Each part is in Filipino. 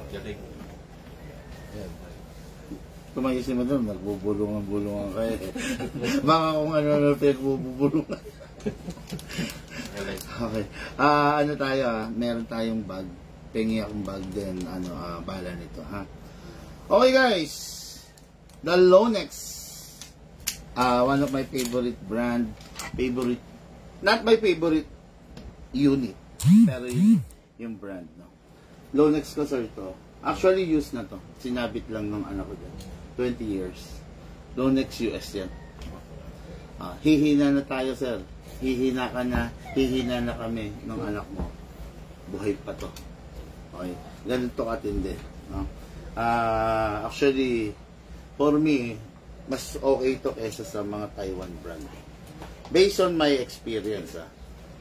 Galing. Yan. Tumayisin mo doon, nagbubulungan-bulungan kayo. Baka kung ano pinagbubulungan. Okay. Ano tayo meron tayong bag. Pengi akong bag din, bala nito, ha. Okay guys, the Lonex. One of my favorite brand, not my favorite unit, pero yung brand, no. Lonex ko, sir, ito. Actually, used na to. Sinabit lang ng anak ko dyan. 20 years. Lonex US yan. Hihina na tayo, sir. Hihina ka na, hihina na kami ng anak mo. Buhay pa to. Okay. Ganito katindi. No? Actually, for me, mas okay to kesa sa mga Taiwan brand. Based on my experience,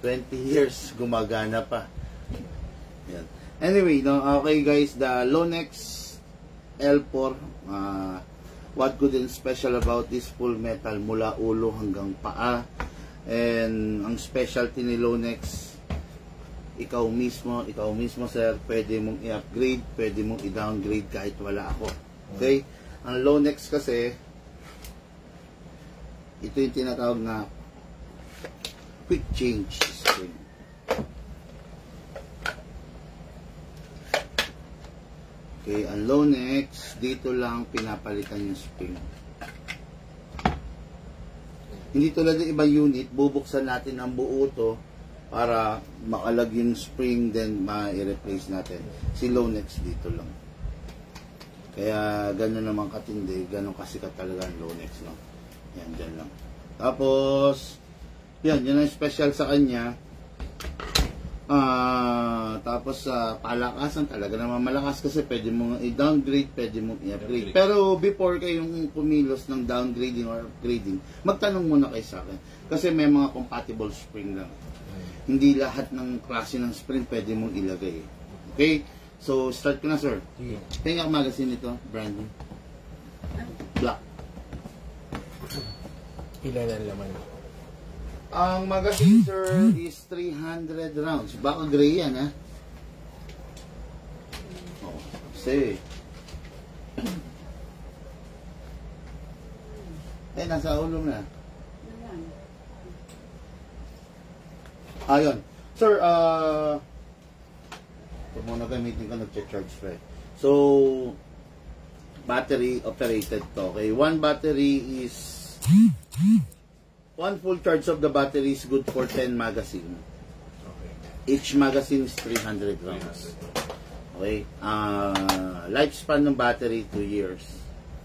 20 years, gumagana pa. Yan. Anyway, no, okay guys, the Lonex L4, what good and special about this full metal mula ulo hanggang paa. And ang specialty ni Lonex, ikaw mismo sir, pwede mong i-upgrade, pwede mong i-downgrade kahit wala ako. Okay? Ang Lonex kasi, ito yung tinatawag na quick change spring. Okay, ang Lonex, dito lang pinapalitan yung spring. Hindi tulad ng ibang unit, bubuksan natin ang buo to para makalag yung spring, then ma-replace natin. Si Lonex dito lang. Kaya gano'n naman katindi, gano'n kasikat talaga ang Lonex, no? Yan, dyan lang. Tapos, yan ang special sa kanya. Tapos palakasan talaga naman malakas kasi pwede mong i-downgrade, pwede mong i-upgrade. Pero before kayong pumilos ng downgrading or upgrading, magtanong muna kayo sa akin. Kasi may mga compatible spring lang. Hindi lahat ng klase ng spring pwede mong ilagay. Okay? So, start ko na, sir. Tingnan ang magazine nito, brand new. Black. Ilan ang laman? Ang magazine, sir, is 300 rounds. Baka gray yan, ha? Oh, say. Nasa ulo na. Ayun. Sir, ito muna gamitin ko, nag-charge pa eh. So, battery operated to. Okay, one battery is... One full charge of the battery is good for 10 magazine. Each magazine is 300 rounds. Okay. Lifespan ng battery, 2 years.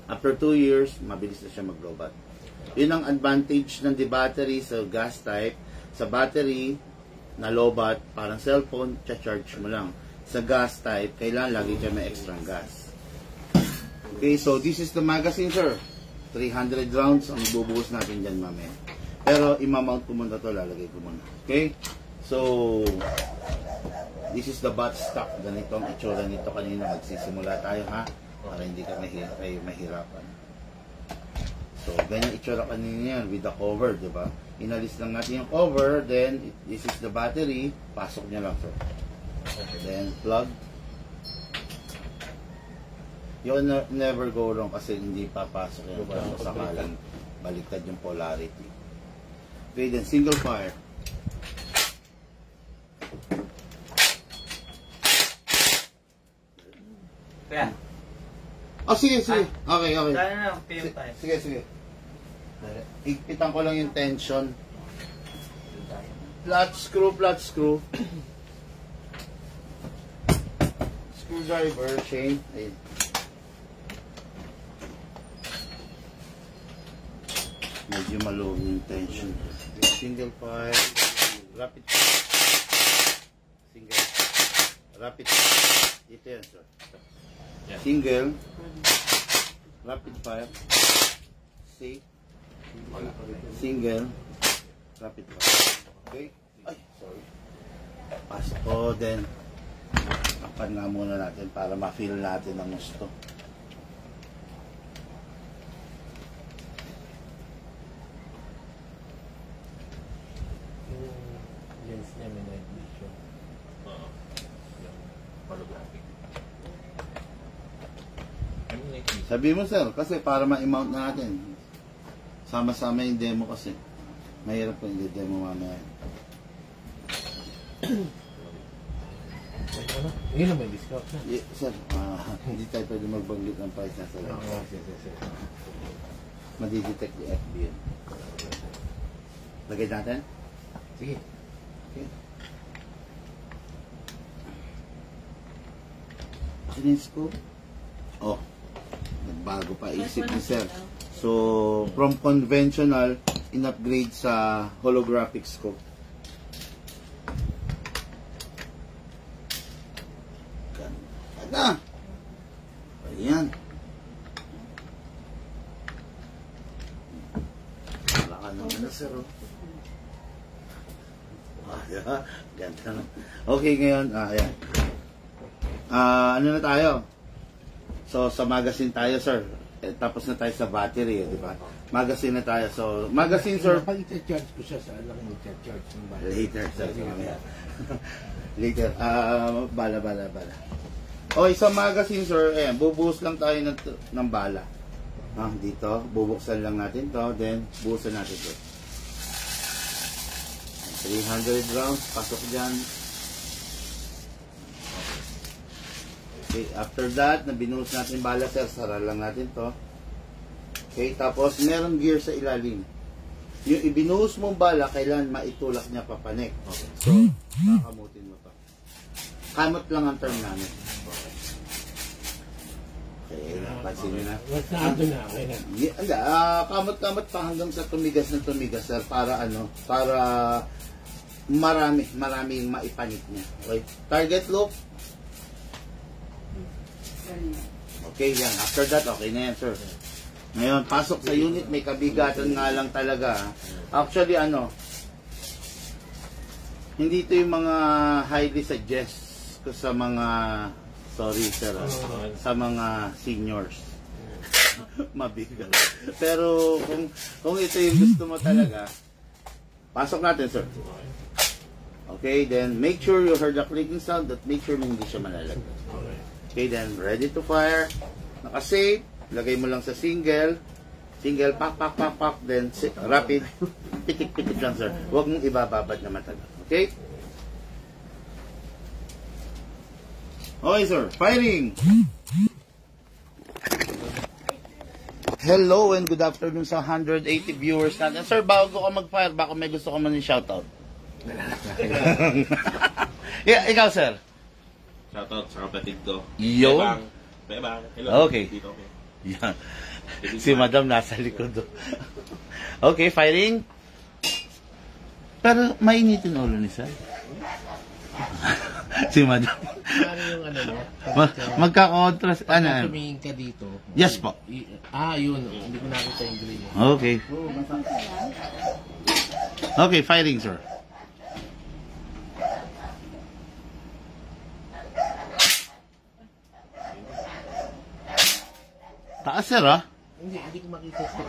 After 2 years, mabilis na siya mag-lobat. Yun ang advantage ng battery sa gas type. Sa battery na lobat, parang cellphone, charge mo lang. Sa gas type, kailangan lagi siya may extra gas. Okay, so this is the magazine, sir. 300 rounds ang bubuhos natin dyan mamaya. Pero imamount ko muna to, lalagay ko muna. Okay? So, this is the bat stock. Ganito ang itsura nito kanina. Magsisimula tayo, ha? Para hindi ka mahirapan. So, ganyan itsura kanina yan with the cover, di ba? Inalis lang natin yung cover, then this is the battery. Pasok niya lang, sir. Then, plug. You'll never go wrong kasi hindi papasok yan. Kung sakalang baliktad yung polarity. Okay, then single fire. Kaya? Oh, sige. Okay. Kaya na, PM tayo. Sige. Ipitan ko lang yung tension. Flat screw. Screwdriver, chain. Ayun. Medyo maluwag yung tension. Single fire. Rapid fire. Single. Rapid fire. Ito yan, sir. Single. Rapid fire. Safe. Single. Rapid fire. Okay? Ay, sorry. Pasok ko, then tapan nga muna natin para ma-feel natin ang gusto. Lens niya may night vision. Holographic. Sabi mo sir, kasi para ma-mount natin. Sama-sama yung demo kasi. Mahirap po yung demo mamaya. Yun na may discount na. Sir, hindi tayo pwede magbanggit ng price na sa labas. Madidetect yung FB yun. Lagay natin? Sige. Okay. Finish ko. Oh, nagbago pa isip ni sir. So, from conventional, in-upgrade sa holographic scope. Ganda! Ayan. Wala ka naman na sir. Ganda na. Okay, ngayon, ayan. Ano na tayo? So, sa magazine tayo, sir. Tapos na tayo sa battery, di ba? Magazine na tayo. So, magazine, sir. Pag i-charge ko siya, saan lang i-charge ng battery? Later, sir. Later. Bala. Okay, sa magazine, sir, ayan, bubuhos lang tayo ng bala. Dito, bubuksan lang natin to, then buhusan natin to. 300 rounds, pasok dyan. Okay, after that, na binuhos natin bala, sir, sara lang natin to. Okay, tapos meron gear sa ilalim. Yung ibinuhos mong bala, kailan maitulak niya papanik. Okay. So, kakamutin mo to. Kamot lang ang term namin. Okay, pansin nyo na. Nasa na, okay na. Kamot-kamot pa hanggang sa tumigas na tumigas, sir, para maraming maipanik niya. Okay, target loop. Okay, yan. After that, okay na yan, sir. Ngayon, pasok sa unit, may kabigatan nga lang talaga. Actually, hindi ito yung mga highly suggest ko sa mga, sorry, sir, sa mga seniors. Mabigat. Pero, kung ito yung gusto mo talaga, pasok natin, sir. Okay, then, make sure you heard the clicking sound, that make sure hindi siya malalag. Okay, then ready to fire. Naka-save. Lagay mo lang sa single. Single, pak, then rapid. Pitik-pitik lang, sir. Huwag mong ibababad na matagal. Okay? Okay, sir. Firing! Hello and good afternoon sa 180 viewers natin. Sir, bago ka mag-fire, baka may gusto ka man yung shoutout. Yeah, ikaw, sir. Shoutout sa kapatid ko. Yo. Bebang. Hello. Okay. Dito, okay. Yan. Si madam nasa likod. Okay, firing. Pero mainitin ulo ni sir. Si madam. Ano yung mo? Magka-contrast. Pag tumingin ka dito. Yes po. Yun. Hindi ko nakita yung green. Okay. Okay, firing, sir. Taas, sir, Hindi ko makita, sir.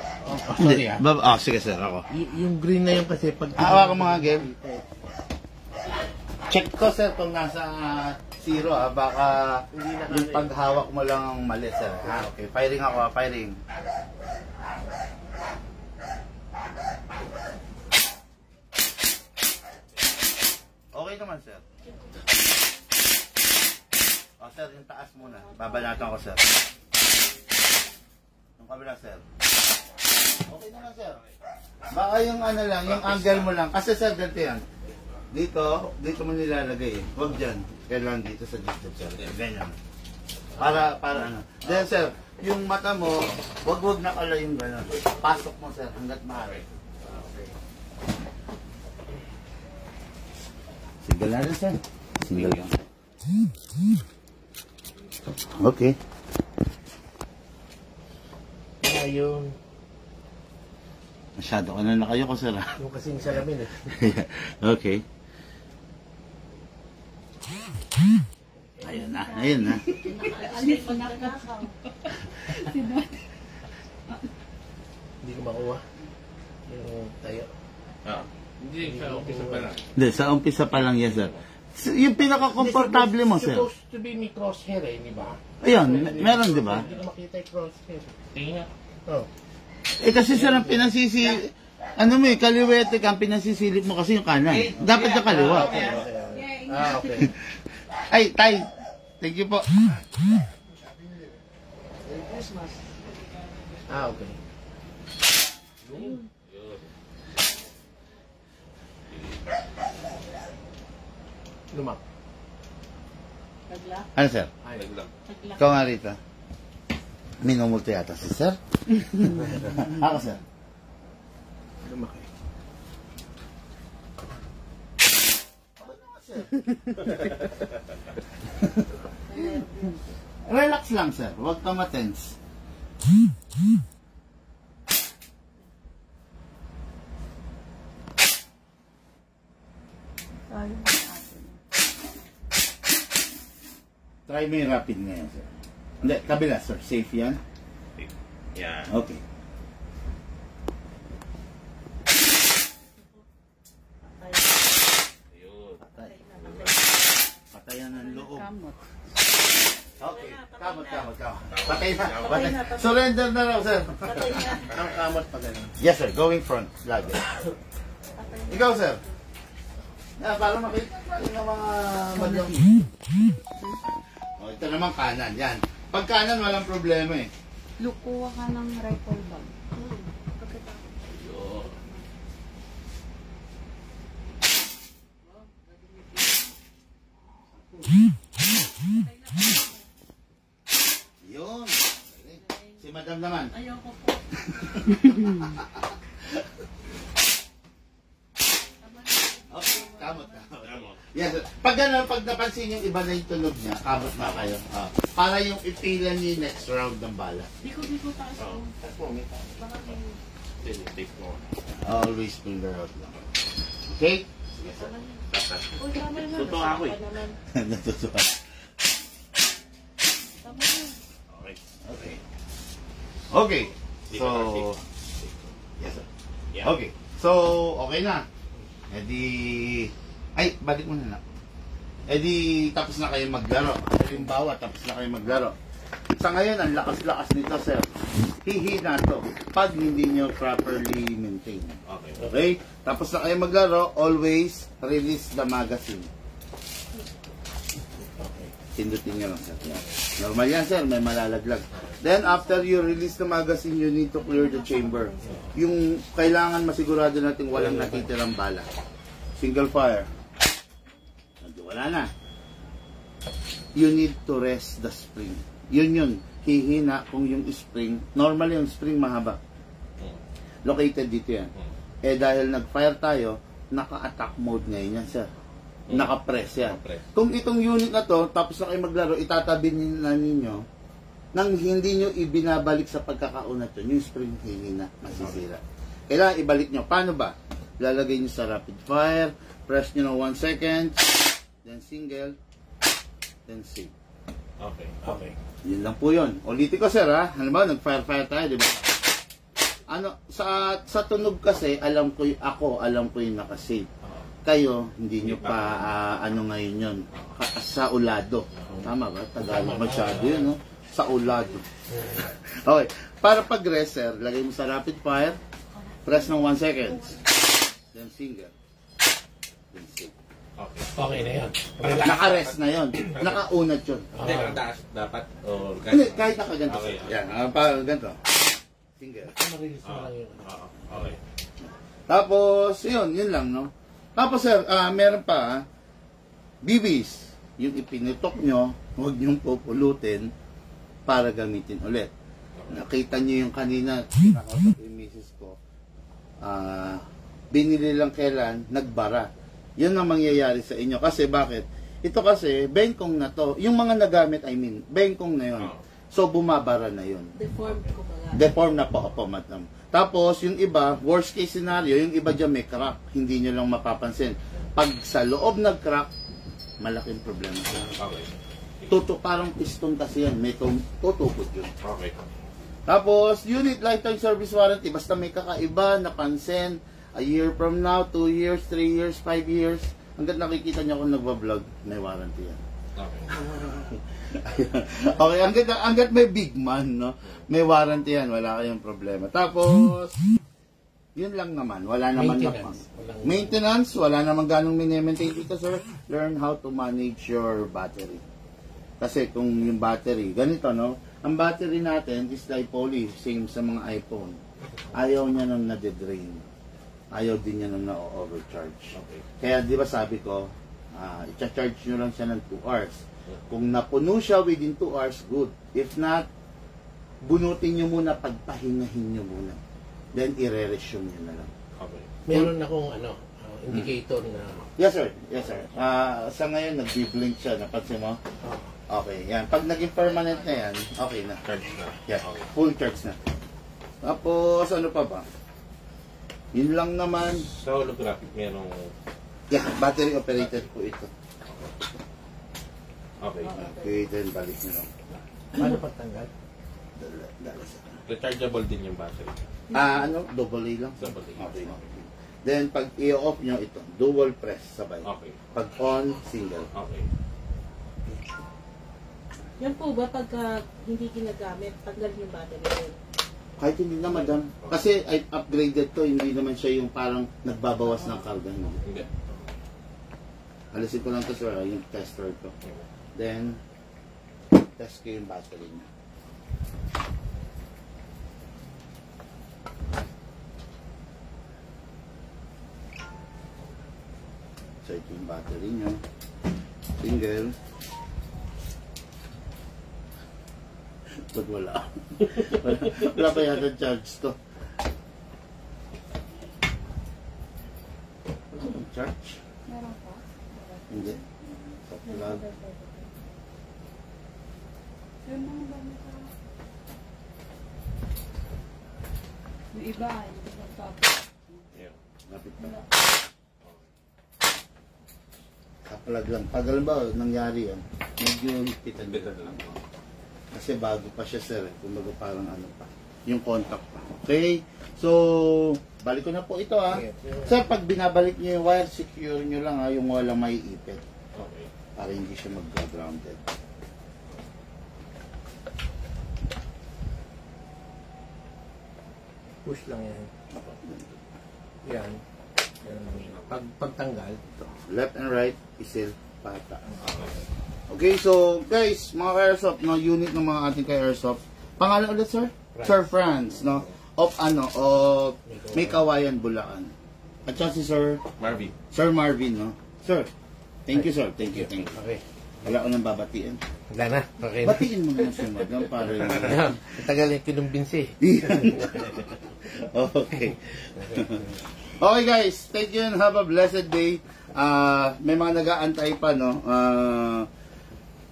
Sorry, sige, sir, ako. Yung green na yun kasi pag... Hawa ko mga game. Check ko, sir, kung nasa 0, baka yung paghawak mo lang ang mali, sir. Okay, firing ako, firing. Okay naman, sir. Sir, yung taas muna. Babalatan ko, sir. Kabila, sir. Okay naman, sir. Baka yung lang, yung angle mo lang. Kasi, sir, ganito yan. Dito mo nilalagay. Huwag dyan. Kailangan dito sa dito, sir. Ganyan. Para Then, sir, yung mata mo, huwag nakala yung gano'n. Pasok mo, sir, hanggat maaari. Single na rin, sir. Single lang. Okay. Yung... Masyado ka na nakayo ko, sir. Yung kasing salamin, Okay. Ayun na. Hindi ko makuha. Yung tayo. Hindi, sa umpisa pa lang. Hindi, sa umpisa pa lang yan, sir. Yung pinaka-komportable mo, sir. Supposed to be may crosshair eh, di ba? Ayun, meron, di ba? Hindi ko makita yung crosshair. Tingnan. Oh. Eh kasi sir, ang ano mo kaliwete ka, ang pinasisilip mo kasi yung kanan. Dapat na kaliwa. Okay. Ay, tay. Thank you po. Okay. Lumak. Ano sir? Naglang. Ikaw nga rito. Minumulto yata si sir. Ako sir. Lumak eh. Relax lang sir. Huwag ka matense. Try mo yung rapid ngayon sir. Hindi, kabila sir. Safe yan? Yan. Okay. Ayun. Patay. Patayan ng loob. Okay. Kamot. Patay na. Surrender na raw, sir. Ang kamot pa ganun. Yes, sir. Going front. Lagi. Ikaw, sir. Para makita yung mga madlang. Oh, ito naman kanan. Yan. Pag kanan, walang problema eh. Lukuha ka ng rifle bag. Ayun. Yun. Si madam naman. Ayoko po. Okay, kamot. Kamot. Yes, sir. Pag gano'n, pag napansin yung iba na yung tunog niya, kamot na kayo. Para yung ipilan niyo yung next round ng bala. Di ko taas Oh. ko. Baka may... Take mo. Always finger out lang. Okay? Sige, sir. Uy, tama naman. Totoo ako eh. Natutuwa. Tama naman. Okay. Okay. Okay. So, Yes, sir. Yeah. okay. So, okay na. E di, ay, balik mo na. E di, tapos na kayo maglaro. Halimbawa, tapos na kayo maglaro. Sa ngayon, ang lakas-lakas nito, sir. Hihina to pag hindi nyo properly maintain. Okay. Okay? Tapos na kayo maglaro, always release the magazine. Pindutin nyo lang, sir. Yan. Normal yan, sir. May malalaglag. Then, after you release the magazine, you need to clear the chamber. Yung kailangan masigurado natin walang natitirang bala. Single fire. Wala na. You need to rest the spring. Yun. Hihina kung yung spring. Normal yung spring mahaba. Located dito yan. Eh dahil nag-fire tayo, naka-attack mode ngayon yan, sir. Naka-press yan. Kung itong unit na to, tapos na kayo maglaro, itatabi na ninyo, nang hindi nyo ibinabalik sa pagkakaunat yun, yung spring hihina, masisira. Kailangan ibalik nyo. Paano ba? Lalagay nyo sa rapid fire, press nyo ng 1 second, then single, then save. Okay. Yun lang po yun. Ulitin ko, sir, ha? Halimbawa, nag-fire tayo, di ba? Ano, sa tunog kasi, alam ko yung nakasave. Kayo, hindi nyo pa, ngayon yun, sa ulado. Tama ba? Tagalog masyado yun, no? Sa ulado. Okay. Para pag-rest, sir, lagay mo sa rapid fire, press ng 1 second, then single, then save. Okay na yan. Naka-rest na yun. Nakaunat yun. Hindi, taas dapat. O Hindi, kahit nakaganto. Okay. Yan, parang ganito. Single. Marilis mo lang yun. Okay. Tapos, yun lang, no? Tapos, sir, meron pa, BBs. Yung ipinitok nyo, huwag nyong pupulutin para gamitin ulit. Nakita nyo yung kanina, pinakausap yung misis ko, binili lang kailan, nagbara. Yun ang mangyayari sa inyo. Kasi bakit? Ito kasi, bengkong na to. Yung mga nagamit, bengkong na yun. So, bumabara na yun. Deform na po, madam. Tapos, yung iba, worst case scenario, yung iba dyan may crack. Hindi nyo lang mapapansin. Pag sa loob nag-crack, malaking problema. Okay. Parang piston kasi yan. May tutupot yun. Okay. Tapos, unit lifetime service warranty. Basta may kakaiba, napansin, a year from now, 2 years, 3 years, 5 years, hanggat nakikita niyo ako nagbablog, may warranty yan. Okay. Okay, hanggat may big man, no? May warranty yan, wala kayong problema. Tapos, yun lang naman, wala naman maintenance, wala naman ganong mini-maintain dito, sir. Learn how to manage your battery. Kasi kung yung battery, ganito, no? Ang battery natin is like poly, same sa mga iPhone. Ayaw niya nang nade-drain. Ayaw din niya nang na-overcharge. Okay. Kaya di ba sabi ko, i-charge nyo lang siya ng 2 hours. Kung napuno siya within 2 hours, good. If not, bunutin nyo muna, pagpahingahin nyo muna. Then, i-re-resume nyo na lang. Okay. Meron akong indicator na... Yes, sir. Yes, sir. Sa ngayon, nag-blink siya. Napansin mo? Okay, yan. Pag naging permanent na yan, okay na. Charge na. Yeah, Okay. full charge na. Tapos, ano pa ba? Yun lang naman. Sa holographic, merong... Yeah, battery operated po ito. Okay. Okay, then balik nyo lang. Paano pagtanggal? Dala sa... Rechargeable din yung battery. Double A lang. Double A. Okay. Then, pag i-off nyo ito, dual press sabay. Okay. Pag on, single. Okay. Yan po ba pagka hindi ginagamit, tanggal yung battery? Kahit hindi na, madam. Kasi I upgraded to, hindi naman siya yung parang nagbabawas ng karga. No? Hindi. Alisin ko lang to, sir, yung tester ko. Then, test ko yung battery niya. So, ito yung battery niya. Single. Ba't wala? Wala pa yata charge to. Wala bang charge? Meron pa? Hindi. Sa plug. Yun mga dami ka. Yung iba, hindi ko tapos. Yeah. Lapit pa. Sa plug lang. Pag alam ba, nangyari yan, medyo hipitan Bitan lang. kasi bago pa siya, sir. Kumbaga parang ano pa. Yung contact pa. Okay? So, balik ko na po ito, ha. Sir, pag binabalik niyo yung wire, secure niyo lang, ha, yung walang may ipit. Okay. Para hindi siya mag-grounded. Push lang yan. Yan. Pagtanggal. Left and right, isil, pata. Okay, so guys, mga ka-airsoft, no, unit ng mga ating ka-airsoft. Pangalan ulit, sir? Franz. Sir Franz, no? Of May Kawayan, Bulacan. At siya si Sir Marvin, no? Sir, thank you, sir. Thank you. Okay. Wala ko nang babatiin. Wala na. Okay na. Batiin mo naman si Madam para Ayan. Tagal yung kinumbinsi. Okay. Okay guys, thank you and have a blessed day. May mga nag-aantay pa, no?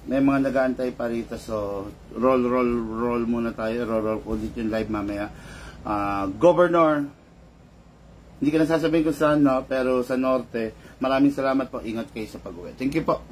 May mga nag-aantay pa rito, so roll muna tayo. Roll ulit yung live mamaya. Governor, hindi ka nasasabihin kung saan, no? Pero sa norte, maraming salamat po. Ingat kayo sa pag-uwi. Thank you po.